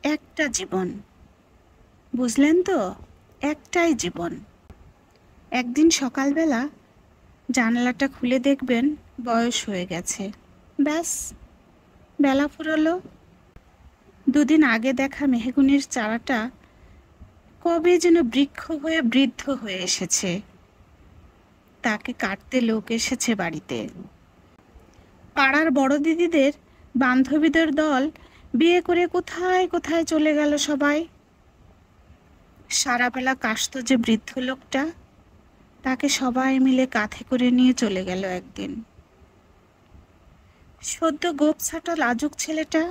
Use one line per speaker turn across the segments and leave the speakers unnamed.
একটা জীবন, বুঝলেন তো? একটাই জীবন। একদিন সকালবেলা জানালাটা খুলে দেখবেন বয়স হয়ে গেছে। ব্যাস, বেলা ফুরোলো। দুদিন আগে দেখা মেহগুনির চারাটা কবে যেন বৃক্ষ হয়ে বৃদ্ধ হয়ে এসেছে। তাকে কাটতে লোক এসেছে বাড়িতে। পাড়ার বড় দিদিদের বান্ধবীদের দল বিয়ে করে কোথায় কোথায় চলে গেল সবাই। সারা বেলা কাশতো যে বৃদ্ধ লোকটা, তাকে সবাই মিলে কাঁধে করে নিয়ে চলে গেল একদিন। সদ্য গোপছাটা লাজুক ছেলেটা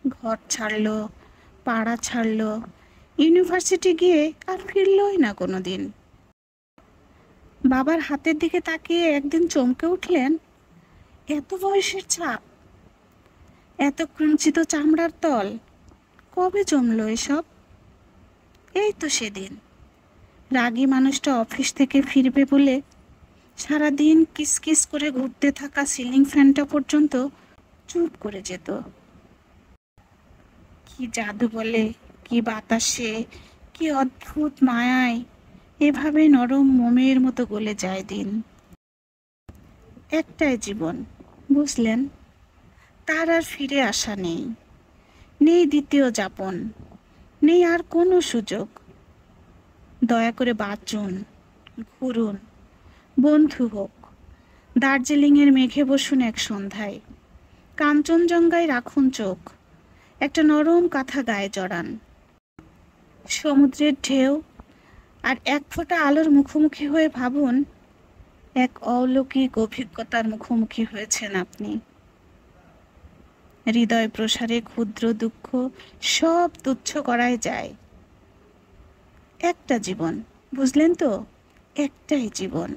ঘর ছাড়লো, পাড়া ছাড়লো, ইউনিভার্সিটি গিয়ে আর ফিরলই না কোনোদিন। বাবার হাতের দিকে তাকিয়ে একদিন চমকে উঠলেন, এত বয়সের ছাপ, এত কুঞ্চিত চামড়ার তল, কবে জমলো এসব? এই তো সেদিন রাগী মানুষটা অফিস থেকে ফিরবে বলে সারাদিন কিসকিস করে ঘুরতে থাকা সিলিং ফ্যানটা পর্যন্ত চুপ করে যেত। কি জাদু বলে, কি বাতাসে, কি অদ্ভুত মায়ায় এভাবে নরম মোমের মতো গলে যায় দিন। একটাই জীবন, বুঝলেন? তার আর ফিরে আসা নেই, নেই দ্বিতীয় যাপন, নেই আর কোনো সুযোগ। দয়া করে বাঁচুন, ঘুরুন, বন্ধু হোক। দার্জিলিংয়ের মেঘে বসুন এক সন্ধ্যায়, কাঞ্চনজঙ্ঘায় রাখুন চোখ, একটা নরম কাঁথা গায়ে জড়ান। সমুদ্রের ঢেউ আর এক ফোঁটা আলোর মুখোমুখি হয়ে ভাবুন, এক অলৌকিক অভিজ্ঞতার মুখোমুখি হয়েছেন আপনি। হৃদয় প্রসারে ক্ষুদ্র দুঃখ সব তুচ্ছ করাই যায়। একটা জীবন, বুঝলেন তো? একটাই জীবন।